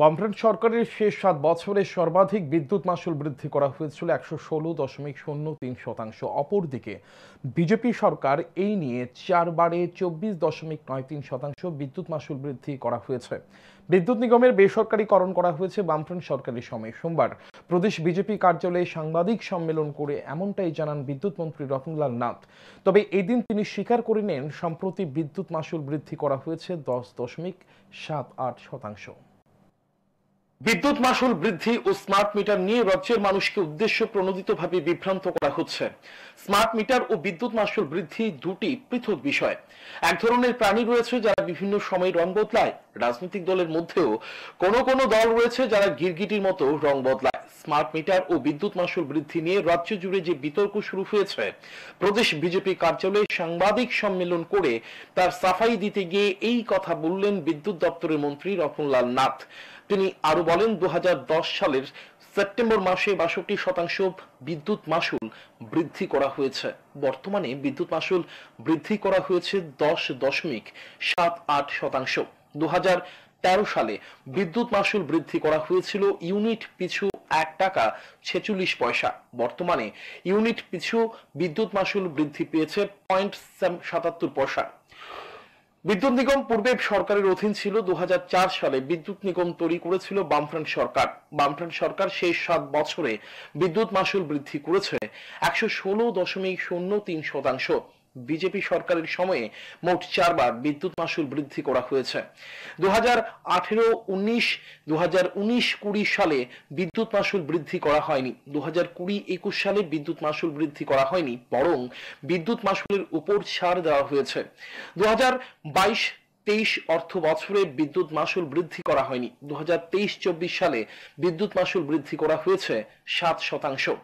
বামফ্রন্ট সরকারের শেষ 7 বছরে সর্বাধিক বিদ্যুৎ মাশুল বৃদ্ধি করা হয়েছিল ১১৬.০৩%। অপরদিকে বিজেপি সরকার এই নিয়ে 4 বারে ২৪.৯৩% বিদ্যুৎ মাশুল বৃদ্ধি করা হয়েছে। বিদ্যুৎ নিগমের বেসরকারীকরণ করা হয়েছে বামফ্রন্ট সরকারের সময়। সোমবার প্রদেশ বিজেপি কার্যালয়ে সাংবাদিক সম্মেলন করে এমনটাই জানান বিদ্যুৎ মন্ত্রী রতনলাল নাথ। তবে এদিন তিনি স্বীকার করে নেন সম্প্রতি বিদ্যুৎ মাশুল বৃদ্ধি করা হয়েছে 10.78%। বিদ্যুৎ মাশুল বৃদ্ধি ও স্মার্ট মিটার নিয়ে রাজ্যের মানুষকে উদ্দেশ্য প্রণোদিতভাবে বিভ্রান্ত করা হচ্ছে। স্মার্ট মিটার ও বিদ্যুৎ মাশুল বৃদ্ধি দুটি পৃথক বিষয়। এক ধরনের প্রাণী রয়েছে যারা বিভিন্ন সময় রং বদলায়। রাজনৈতিক দলের মধ্যেও কোনো দল রয়েছে যারা গিরগিটির মতো রং বদলায়। স্মার্ট মিটার ও বিদ্যুৎ মাশুল বৃদ্ধি নিয়ে রাজ্য জুড়ে যে বিতর্ক শুরু হয়েছে, প্রদেশ বিজেপি কার্যালয়ে সাংবাদিক সম্মেলন করে তার সাফাই দিতে গিয়ে এই কথা বললেন বিদ্যুৎ দপ্তরের মন্ত্রী রতনলাল নাথ। তিনি আরো বলেন, ২০১০ সালের সেপ্টেম্বর মাসে ৬২% বিদ্যুৎ মাশুল বৃদ্ধি করা হয়েছে। বর্তমানে বিদ্যুৎ মাশুল বৃদ্ধি করা হয়েছে 10.78%। ২০১৩ সালে বিদ্যুৎ মাশুল বৃদ্ধি করা হয়েছিল ইউনিট পিছু ১ টাকা ৪৬ পয়সা। বর্তমানে ইউনিট পিছু বিদ্যুৎ মাশুল বৃদ্ধি পেয়েছে 0.৭৭ পয়সা। বিদ্যুৎ নিগম পূর্বে সরকারের অধীন ছিল। ২০০৪ সালে বিদ্যুৎ নিগম তৈরি করেছিল বামফ্রন্ট সরকার। বামফ্রন্ট সরকার শেষ 7 বছরে বিদ্যুৎ মাশুল বৃদ্ধি করেছে ১১৬.০৩%। বিজেপি সরকারের সময়ে মোট 4 বার বিদ্যুৎ মাশুল বৃদ্ধি করা হয়েছে। ২০১৮-১৯, ২০১৯-২০ সালে বিদ্যুৎ মাশুল বৃদ্ধি করা হয়নি। ২০২০-২১ সালে বিদ্যুৎ মাশুল বৃদ্ধি করা হয়নি, বরং বিদ্যুৎ মাশুলের উপর ছাড় দেওয়া হয়েছে। ২০২২-২৩ অর্থ বছরে বিদ্যুৎ মাশুল বৃদ্ধি করা হয়নি। ২০২৩-২৪ সালে বিদ্যুৎ মাশুল বৃদ্ধি করা হয়েছে 7%।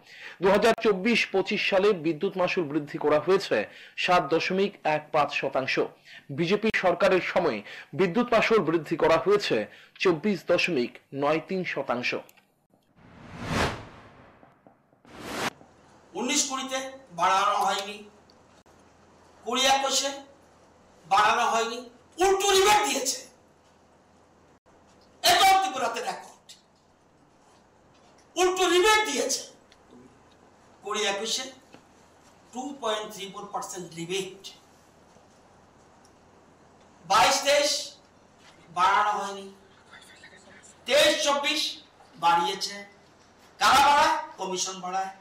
২০২৪-২৫ সালে বিদ্যুৎ মাশুল বৃদ্ধি করা হয়েছে 7.15%। বিজেপি সরকারের সময় বিদ্যুৎ মাশুল বৃদ্ধি করা হয়েছে 24.93%। 19-20-তে বাড়ানো হয়নি, 20-21-এ বাড়ানো হয়নি, উল্টো রিবেট দিয়েছে। এটাও ত্রিপুরাতে রেকর্ড। উল্টো রিবেট দিয়েছে। 20-21-এ 2.34% রিবেট। 22-23 বাড়ানো হয়নি, 23-24 বাড়িয়েছে। কারা বাড়ায়? কমিশন বাড়ায়।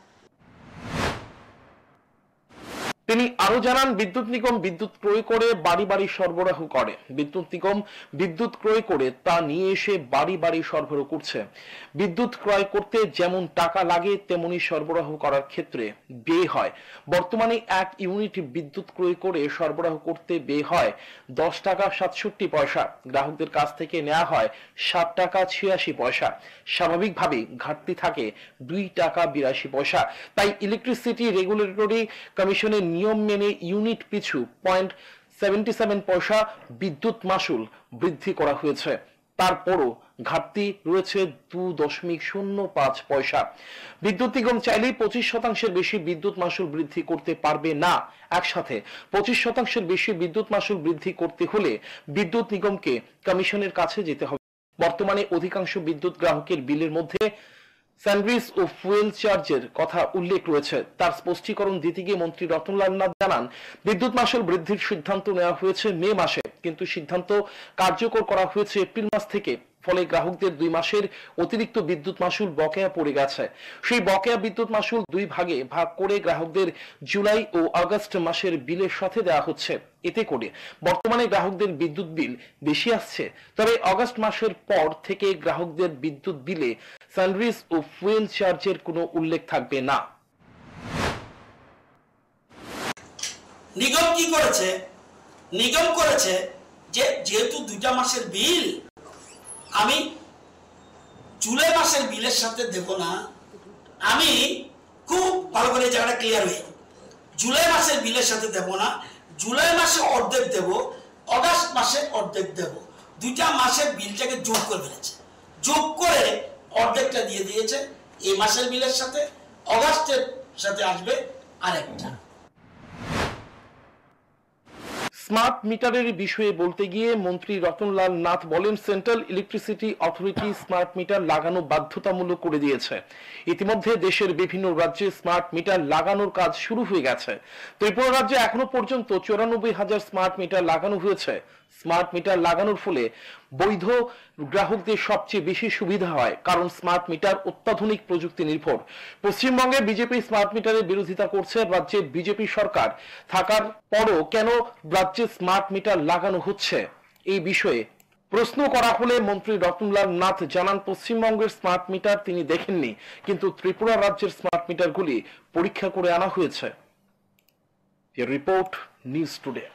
তিনি আরো জানান, বিদ্যুৎ নিগম বিদ্যুৎ ক্রয় করে বাড়ি বাড়ি সরবরাহ করে। বিদ্যুৎ নিগম বিদ্যুৎ ক্রয় করে তা নিয়ে এসে বাড়ি বাড়ি সরবরাহ করছে। বিদ্যুৎ ক্রয় করতে যেমন টাকা লাগে তেমনি সরবরাহ করার ক্ষেত্রে ব্যয় হয়। বর্তমানে 1 ইউনিট বিদ্যুৎ ক্রয় করে সরবরাহ করতে ব্যয় হয় 10 টাকা 67 পয়সা। গ্রাহকদের কাছ থেকে নেওয়া হয় 7 টাকা 86 পয়সা। স্বাভাবিকভাবে ঘাটতি থাকে 2 টাকা 82 পয়সা। তাই ইলেকট্রিসিটি রেগুলেটরি কমিশনের নিয়ম মেনে ইউনিট পিছু 0.77 পয়সা বিদ্যুৎ মাশুল বৃদ্ধি করা হয়েছে। তারপরও ঘাটতি রয়েছে 2.05 পয়সা। বিদ্যুৎ নিগম চাইলেই 25% বেশি বিদ্যুৎ মাশুল বৃদ্ধি করতে পারবে না। একসাথে 25% বেশি বিদ্যুৎ মাশুল বৃদ্ধি করতে হলে বিদ্যুৎ নিগমকে কমিশনের কাছে যেতে হবে। বর্তমানে অধিকাংশ বিদ্যুৎ গ্রাহকের বিলের মধ্যে স্যান্ডউইচ ও ফুয়েল চার্জের কথা উল্লেখ রয়েছে। তার স্পষ্টীকরণ দিতে গিয়ে মন্ত্রী রতনলাল নাথ জানান, বিদ্যুৎ মাশুল বৃদ্ধির সিদ্ধান্ত নেওয়া হয়েছে মে মাসে, কিন্তু সিদ্ধান্ত কার্যকর করা হয়েছে এপ্রিল মাস থেকে। ফলে গ্রাহকদের 2 মাসের অতিরিক্ত বিদ্যুৎ মাশুল বকেয়া পড়ে গেছে। সেই বকেয়া বিদ্যুৎ মাশুল 2 ভাগে ভাগ করে গ্রাহকদের জুলাই ও আগস্ট মাসের বিলের সাথে দেওয়া হচ্ছে। এতে করে বর্তমানে গ্রাহকদের বিদ্যুৎ বিল বেশি আসছে। তবে আগস্ট মাসের পর থেকে গ্রাহকদের বিদ্যুৎ বিলে স্যান্ডউইচ ও ফুয়েল চার্জের কোনো উল্লেখ থাকবে না। নিগম কি করেছে? নিগম করেছে যে যেহেতু 2টা মাসের বিল আমি জুলাই মাসের বিলের সাথে দেব না, আমি খুব ভালো করে জায়গাটা ক্লিয়ার হয়ে, জুলাই মাসের বিলের সাথে দেব না, জুলাই মাসে অর্ধেক দেব, আগস্ট মাসে অর্ধেক দেব। 2টা মাসের বিলটাকে যোগ করে ফেলেছে। যোগ করে অর্ধেকটা দিয়ে দিয়েছে এই মাসের বিলের সাথে, আগস্টের সাথে আসবে আরেকটা। স্মার্ট মিটারের বিষয়ে বলতে গিয়ে মন্ত্রী রতনলাল নাথ বলেন, central electricity authority smart meter লাগানো বাধ্যতামূলক করে দিয়েছে। ইতিমধ্যে দেশের বিভিন্ন রাজ্যে স্মার্ট মিটার লাগানোর কাজ শুরু হয়ে গেছে। ত্রিপুরা রাজ্যে এখনো পর্যন্ত 94,000 স্মার্ট মিটার লাগানো হয়েছে। স্মার্ট মিটার লাগানোর ফলে বৈধ গ্রাহকদের সবচেয়ে বেশি সুবিধা হয়, কারণ স্মার্ট মিটার অত্যাধুনিক প্রযুক্তি নির্ভর। পশ্চিমবঙ্গে বিজেপি স্মার্ট মিটারের বিরোধিতা করছে। রাজ্যে বিজেপি সরকার থাকার পরও কেন রাজ্যে স্মার্ট মিটার লাগানো হচ্ছে, এই বিষয়ে প্রশ্ন করা হলে মন্ত্রী রতনলাল নাথ জানান, পশ্চিমবঙ্গের স্মার্ট মিটার তিনি দেখেননি, কিন্তু ত্রিপুরা রাজ্যের স্মার্ট মিটারগুলি পরীক্ষা করে আনা হয়েছে। Report news today.